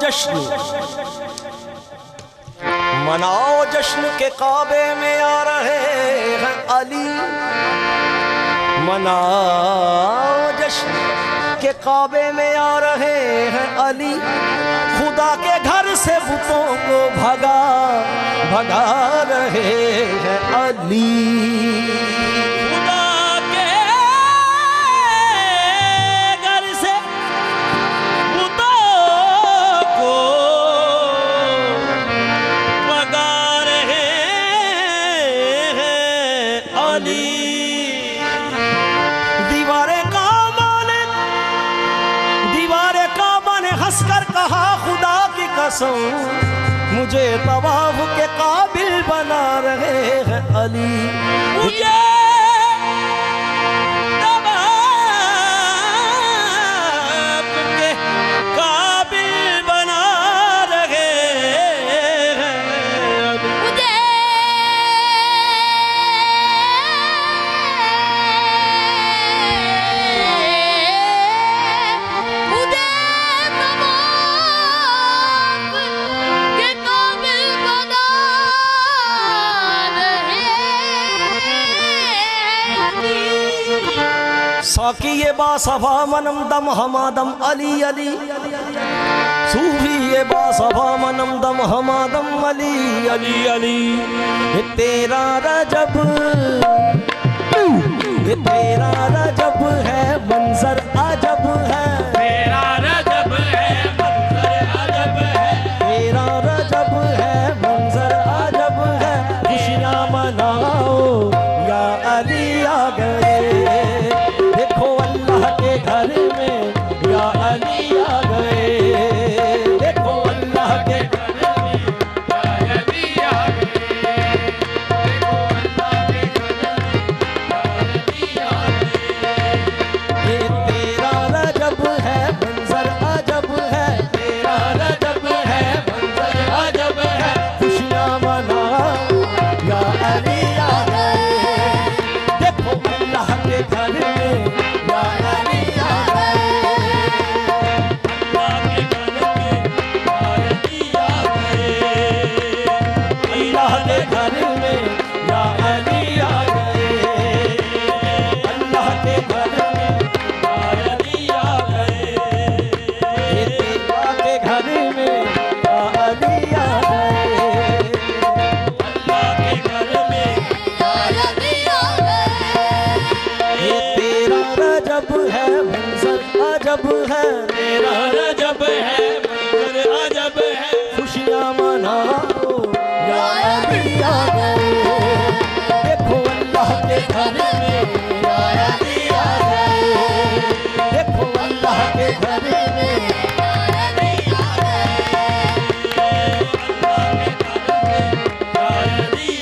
जश्न, मनाओ जश्न के काबे में आ रहे हैं अली। मनाओ जश्न के काबे में आ रहे हैं अली। खुदा के घर से बुतों को भगा भगा रहे हैं अली। मुझे तवाफ के काबिल बना रहे हैं अली। मुझे तवाफ के काबिल बना रहे हैं। मुझे साकी ये बासफा मनम दम हमादम अली अली। सूफी ये बासफा मनम दम हमादम अली अली अली। ये तेरा रजब है मंजर अजब है। तेरा रजब है मंजर अजब है। तेरा रजब है मंजर अजब है। खुशियाँ मनाओ या अली आ गए। घर में या अली आ गए। देखो अल्लाह के घर में या अली आ गए। देखो अल्लाह के घर में या अली आ गए। ये तेरा रजब है मंजर अजब है। तेरा रजब है मंजर अजब है। खुशियाँ मनाओ या अली आ गए। देखो अल्लाह के घर में या अली अजब है। तेरा रजब है मंजर अजब है। खुशियाँ मनाओ या अली आ गए। देखो अल्लाह के घर में या अली आ गए। देखो अल्लाह के घर में या अली आ गए।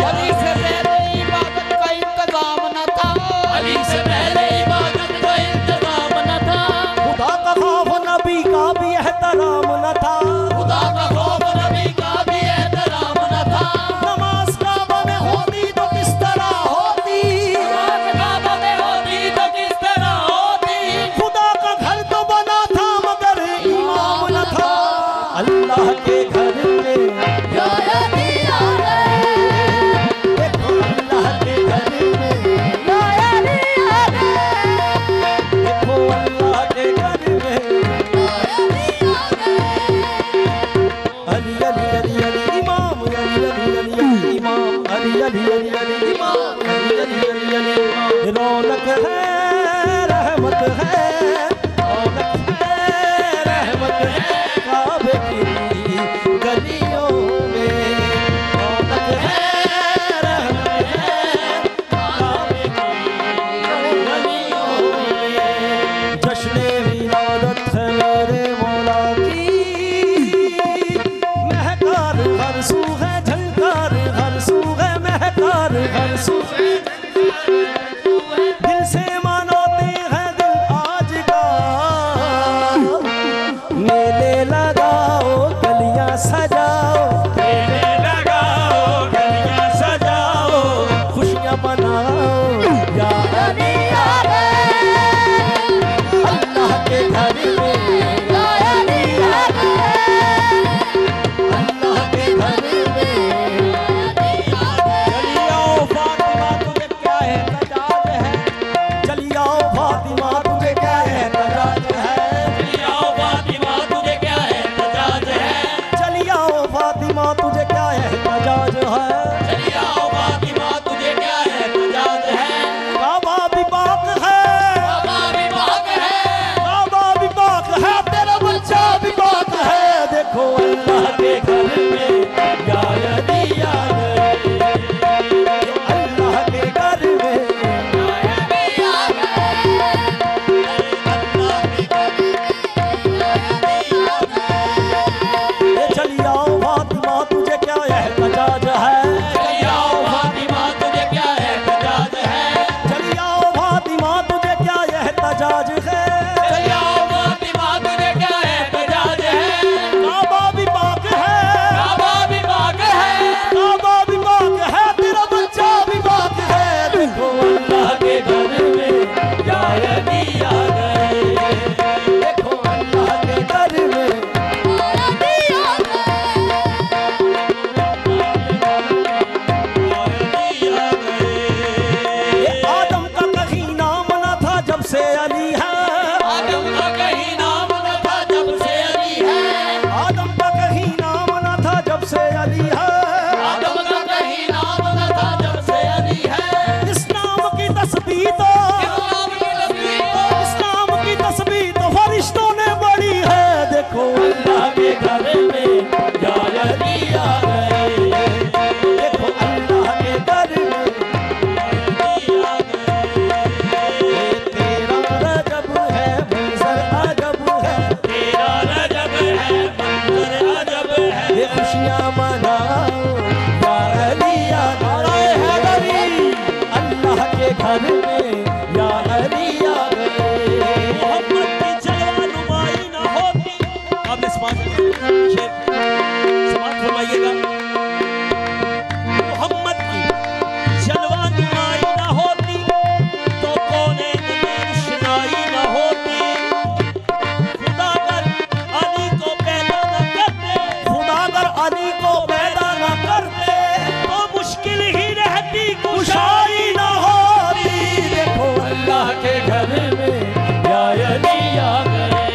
अली से पहले इबादत का इंतजाम न था। अली से पहले इबादत का इंतजाम न था। खुदा का खौफ नबी का भी एहतराम न था। खुदा का खौफ नबी का भी एहतराम न था। नमाज काबा में होती तो किस तरह होती। नमाज काबा में होती तो किस तरह होती। खुदा का घर तो बना था मगर इमाम न था। अल्लाह के घर में या अली आ गए। देखो अल्लाह के घर में या अली आ गए। देखो अल्लाह के घर रौनक है रहमत है। रौनक है रहमत है काबे की गलियों में। रौनक है रहमत है काबे की गलियों में। जश्न विलादत है मेरे मौला की। महकार हर सू है झंकार हर सू है। महकार हर सू है। दिल से मनाते हैं दिल आज का। मेले लगाओ गलियां सजाओ। मेले लगाओ गलियां सजाओ। खुशियां मनाओ या अली आ गए। अल्लाह के घर में या अली आ गए। घर में या अली आ गए। मोहम्मद की जलवा नुमाई ना होती। आपने समाज फरमाइएगा। मोहम्मद की जलवा नुमाई ना होती तो कौने शनाई ना होती। खुदा अगर अली को पैदा न करते, खुदा अगर अली को पैदा न करते तो मुश्किल ही रहती, कुशाई ना होती। देखो अल्लाह के घर में या अली आ गए।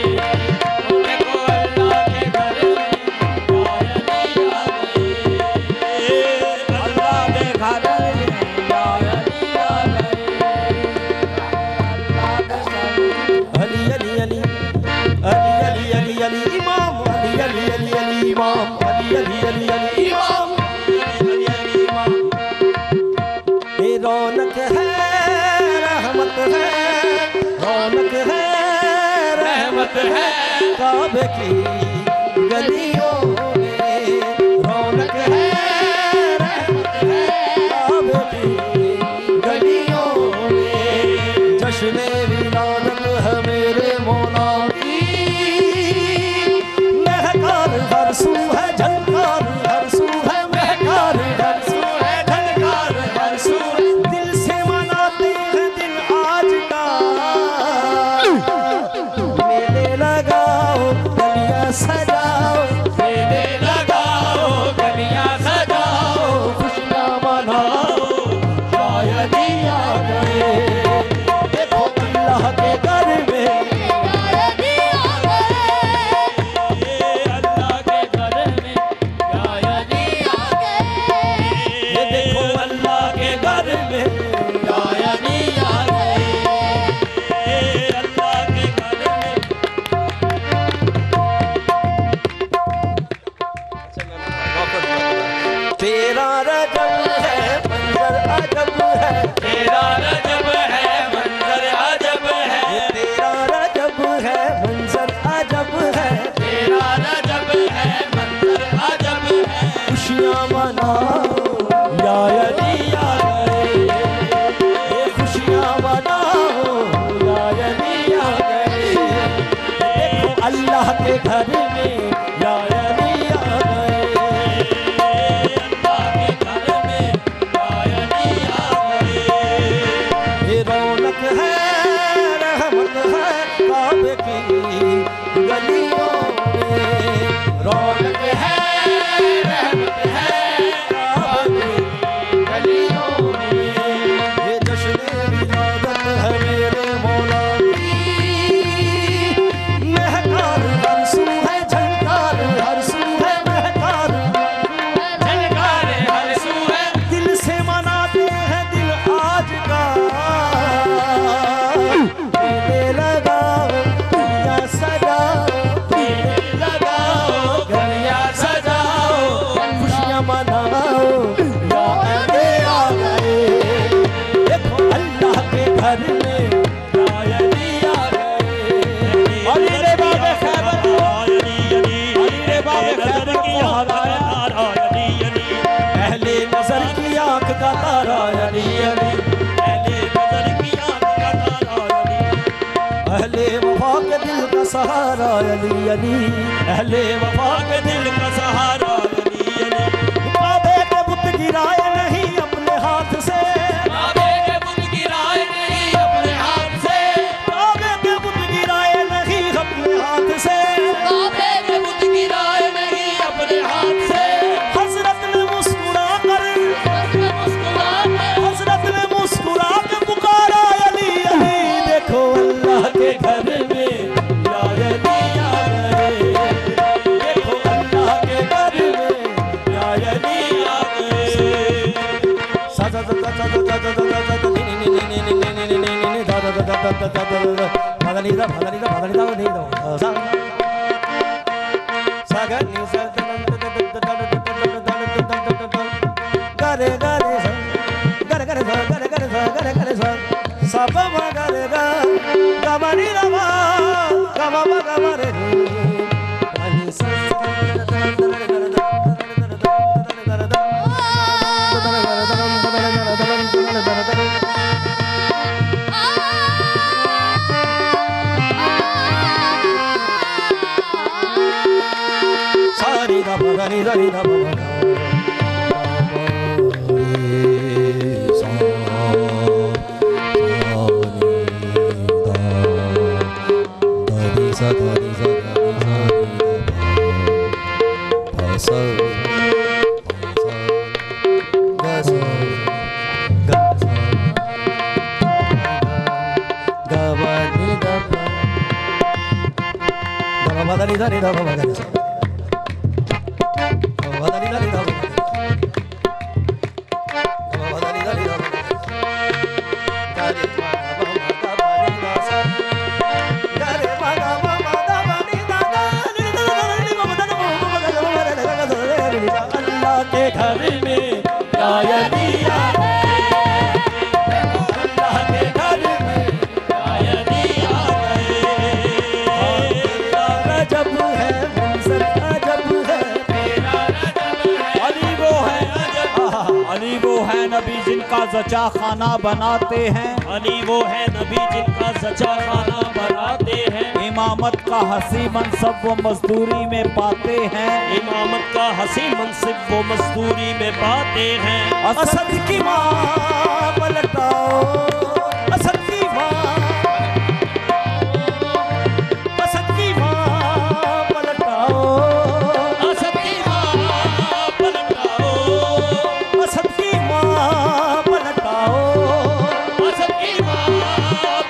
देखो अल्लाह के घर में या अली आ गए। अल्लाह के घर में या अली आ गए। अली अली अली अली अली अली अली इमाम अली अली अली अली इमाम अली अली अली अली इमाम अली अली इमाम। ये रौनक है रहमत है, रौनक है रहमत है काबे की गलियों में। रौनक है रहमत है काबे की गलियों में। जश्न विलादत है मेरे मौला की। महकार हर सू है झनकार हर सू है। महकार हर सू है झनकार हर सू है। दिल से मनाते हैं दिन आज का। मेले लगाओ गलियां सजाओ, मेले लगाओ गलियां सजाओ, खुशियां मनाओ शायद ही आ गए। देखो अल्लाह के घर में अल्लाह के घर में शायद ही आ गए। ये देखो अल्लाह के घर में शायद ही आ गए। अल्लाह के घर में। तेरा रजब है मंजर अजब है। तेरा रजब है मंजर अजब है। तेरा रजब है मंजर अजब है। तेरा रजब है मंजर अजब है। खुशियां मनाओ या अली आ गए। ये खुशियां मनाओ या अली आ गए। देखो अल्लाह के घर में या अली आ गए। अल्लाह के घर में शायद ही आ गए। ये रौनक है रहमत है काबे की गलियों में। रौनक है रहमत है काबे की गलियों में। ये जश्न विलादत है मेरे मौला की। महकार हर सू है झनकार हर सू है। महकार झनकार हर सू है। दिल से मनाते हैं दिल आज का। मेले लगाओ गलियां सजाओ, मेले लगाओ गलियां सजाओ, खुशियां मनाओ या अली आ गए। देखो अल्लाह के घर में या अली आ गए। अली ने बाबे खैबर अली ने बाबे खैबर को हराया। अहले नजर की आंख का तारा अली अली। अहले वफा के दिल का सहारा अली अली। अहले वफा के दिल का सहारा अली अली। काबे के बुत गिराए नहीं अपने हाथ से। काबे के बुत गिराए नहीं अपने हाथ से। काबे के बुत गिराए नहीं अपने हाथ से। काबे के बुत गिराए नहीं अपने हाथ से। हजरत ने मुस्कुरा कर हजरत ने मुस्कुरा के पुकारा अली अली। देखो अल्लाह के घर में या अली आ गए। देखो अल्लाह के घर में या अली आ गए। साजा दा दा दा दा दा दा दा दा नी नी नी नी नी नी नी नी नी दा दा दा दा दा दा दा दा भागनी दा भागनी दा भागनी दा नहीं दो सा सागा नी सा दा दा दा दा दा दा गरे गरे सा गरे गरे सा गरे गरे सा गरे गरे सा सा प म गरे गा गा म नी दा मा गा म म गा म रे नी ani sa దని ద ప మ अल्लाह के घर में या दिया अल्लाह के घर में या दिया रजब है मंजर अजब है तेरा रजब है अली वो है अली वो है नबी जिनका जचा खाना बनाते हैं अली वो है नबी जिनका सच्चा खाना बनाते हैं इमामत का हसी मनसब वो मजदूरी में पाते हैं इमामत का हसी मनसिब वो मजदूरी में पाते हैं असद की माँ पलटाओ असद की माँ असद की माँ पलटाओ असद की माँ पलटाओ असद की माँ पलटाओ असद की माँ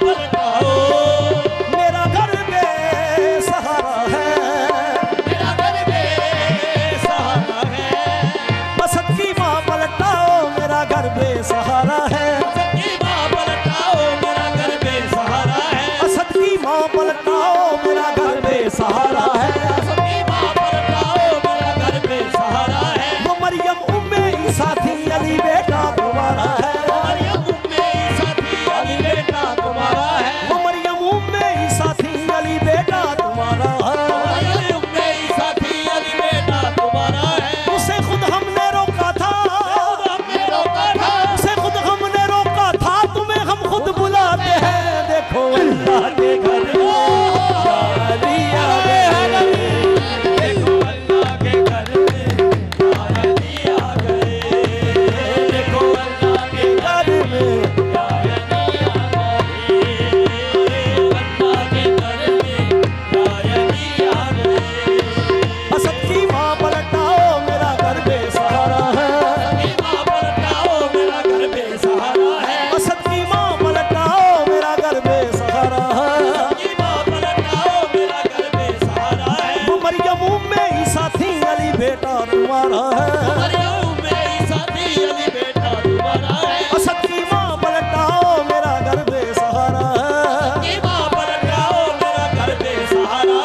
पलटाओ मेरा घर बेसहारा है मेरा घर बेसहारा है असद की माँ पलटाओ मेरा घर बेसहारा है असद की माँ पलटाओ मेरा घर बेसहारा है असद की माँ पलटाओ मेरा घर बेसहारा है असद की माँ पलटाओ मेरा घर बेसहारा है वो मरियम उम्मे ईसा थी अली बेटा तुम्हारा है मरियम उम्मे ईसा थी अली बेटा तुम्हारा है वो मरियम उम्मे ईसा थी अली बेटा तुम्हारा है मरियम उम्मे ईसा थी अली बेटा तुम्हारा है उसे खुद हमने रोका था उसे खुद हमने रोका था तुम्हें हम खुद बुलाते हैं देखो अल्लाह के घर में या अली आ गए देखो अल्लाह के घर में या अली आ गए देखो अल्लाह के घर में या अली आ गए अल्लाह के घर में या अली आ गए असद की माँ पलटाओ मेरा घर बेसहारा है असद की माँ पलटाओ मेरा घर बेसहारा है वो मरियम उम्मे ईसा थी अली बेटा तुम्हारा है असद की माँ पलटाओ मेरा घर बेसहारा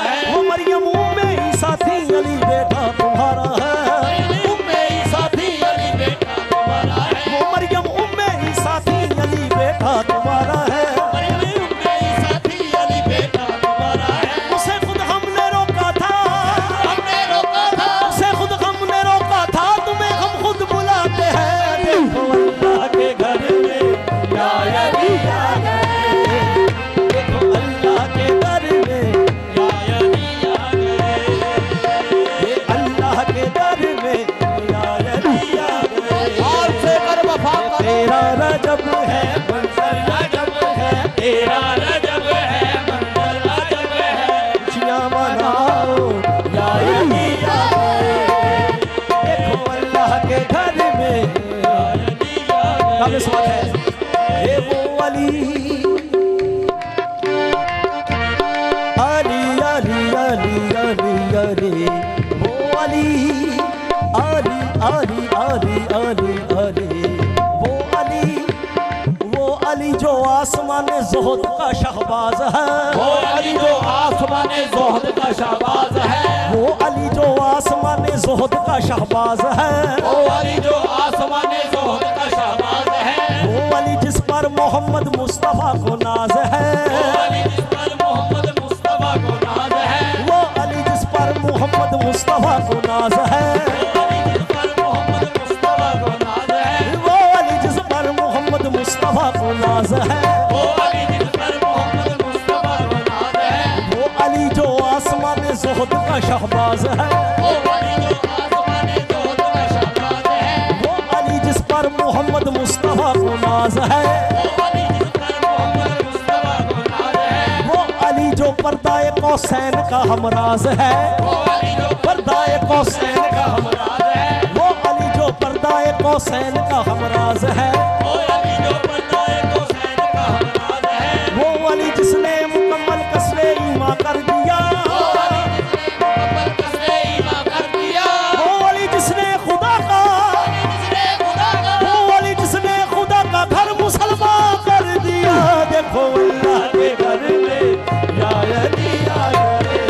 है वो मरियम उम्मे ईसा थी अली बेटा तुम्हारा है वो मरियम उम्मे ईसा थी अली बेटा तुम्हारा है उसे खुद हमने रोका था उसे खुद हमने रोका था तुम्हें हम खुद बुलाते हैं देखो अल्लाह के घर में या अली आ गए देखो अल्लाह के घर में या अली आ गए ये अल्लाह के घर में या अली आ गए और से कर वफा करो तेरा रजब है मंजर रजब है तेरा रजब है मंजर रजब है खुशियाँ मनाओ या अली आ गए देखो अल्लाह के घर में या अली आ गए अब इस बात है ये वो अली अली अली अली अली अली वो अली अली अली अली अली अली वो अली जो आसमान ज़ुहद का शहबाज है वो अली जो आसमान ज़ोहद का शहबाज है वो अली जो आसमान ज़ुहद का शहबाज है वो अली जो आसमान ज़ोहद का शहबाज है वो अली जिस पर मोहम्मद मुस्तफ़ा को नाज है वो अली जिस पर मोहम्मद मुस्तफ़ा को नाज है वो अली जिस पर मोहम्मद मुस्तफ़ा को नाज है वो अली जिस पर मोहम्मद मुस्तफ़ा को नाज है वो अली जिस पर मोहम्मद मुस्तफ़ा को नाज है वो अली जिस पर मोहम्मद मुस्तफ़ा को नाज है वो अली जो आसमान ज़ुहद का शहबाज है वो अली जो आसमान नाज है, वो अली जो पर्दाए कौसैन का हमराज है, पर्दाए कौसैन का हमराज है, वो अली जो पर्दाए कौसैन का हमराज है, वो अली जिसने मुकम्मल कसरे ईमा कर दिया, वो अली जिसने खुदा का, वो अली जिसने खुदा का घर मुसलमान कर दिया। देखो अल्लाह के घर में या अली आ गए,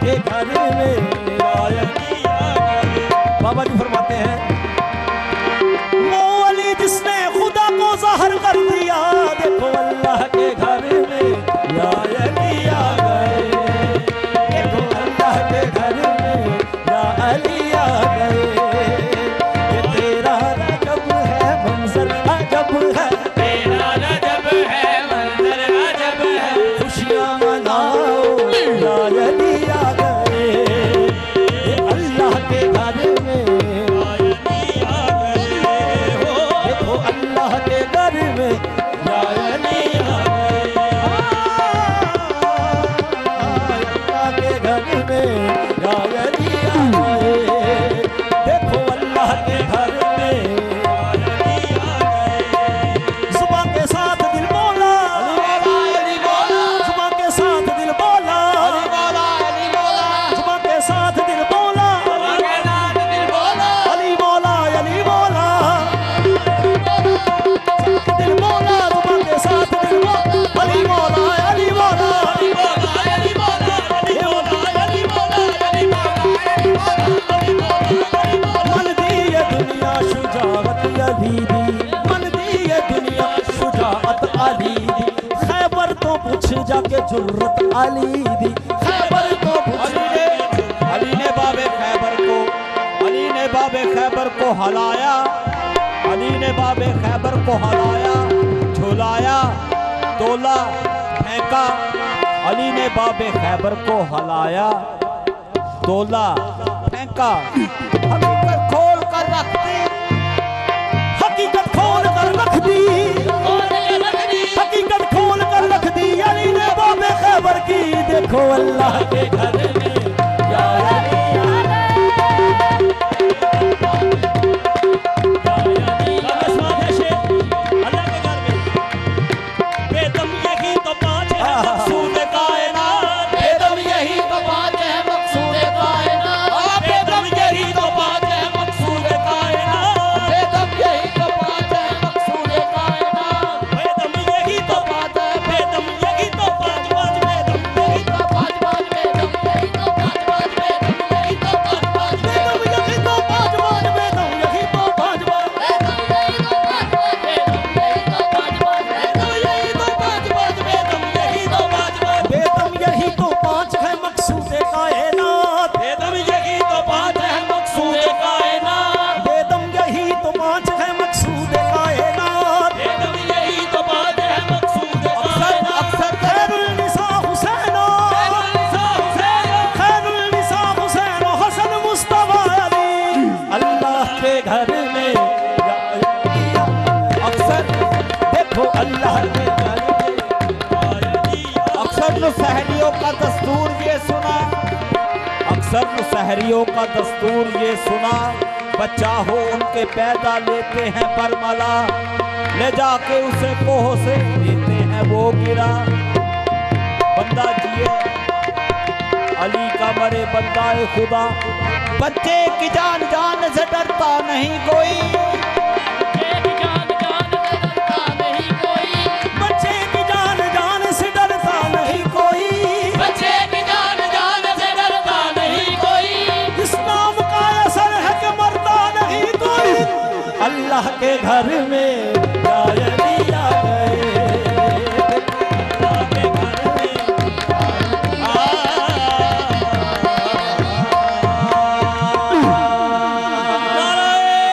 के घर में या अली आ गए। बाबा जी फरमाते हैं वो अली जिसने खुदा को ज़ाहिर कर दिया, देखो अल्लाह के घर में या अली आ गए, देखो अल्लाह के घर में या अली आ गए। ये तेरा रजब है मंजर अजब है, तेरा रजब है मंजर अजब है, खुशियाँ मनाओ या अली आ गए। ये अल्लाह के घर में देखो अल्लाह के घर में या अली आ गए, अल्लाह के घर में या अली आ गए। देखो अल्लाह के घर में जुबान के साथ दिल बोला, जुबान के साथ दिल बोला, जुबान के साथ दिल बोला, अली बोला अली बोला, दिल बोला जुबान के साथ दिल बोला, अली बोला अली बोला, मन दी ये दुनिया शुजाअत अली दी, मन दी ये दुनिया शुजाअत अली दी। खैबर तो पूछ जाके जुर्रत अली दी, खैबर तो पूछ अली ने बाबे खैबर को, अली ने बाबे खैबर को हलाया, अली ने बाबे खैबर को हलाया, झुलाया, तोला, फेंका। अली ने बाबे खैबर को हलाया, तोला, फेंका। हकीकत खोल कर रख दी, हकीकत खोल कर रख दी, हकीकत खोल कर रख दी अली ने बाबे खैबर की। देखो अल्लाह के घर में या अली आ गए, अल्लाह के घर में बेदम यही तो पाँच है मकसूद कायनात, बेदम यही तो बात है मकसूद कायनात, बेदम यही तो पाँच है मकसूद कायनात, बेदम यही तो बात है मकसूद कायनात, बेदम यही तो बात है, बेदम यही तो पाँच पाँच, बेदम यही तो पाँच पाँच बेदम यही तो पाँच पाँच, बेदम यही तो पाँच पाँच, बेदम यही तो पाँच बार, बेदम यही तो पाँच बार, बेदम यही तो पाँच पाँच, बेदम यही तो पाँच पाँच, बेदम यही तो पाँच पाँच, बेदम यही तो पाँच पाँच, बेदम यही तो पाँच है मकसूद कायनात, बेदम यही तो पाँच है मकसूद कायनात, बेदम यही तो पाँच है मकसूद कायनात। बेदम यही तो पाँच है मकसूद कायनात। अक्सर खैरुल निसा हुसैनो, खैरुल निसा हुसैनो, हसन मुस्तफा अली। अल्लाह के घर में या अली आ गए। अक्सर देखो अल्लाह के घर में अक्सर मुसहरियों का दस्तूर ये सुना, अक्सर मुसहरियों का दस्तूर ये सुना, बच्चा हो उनके पैदा लेते हैं बरमला, ले जाके उसे कोह से देते हैं वो गिरा। बंदा जिए अली का मरे बंदा ए खुदा, बच्चे की जान जान से डरता नहीं कोई, एक जान जान से डरता नहीं कोई, बच्चे की जान जान से डरता नहीं कोई, बच्चे की जान जान से डरता नहीं कोई, इस नाम का असर है कि मरता नहीं कोई। अल्लाह के घर में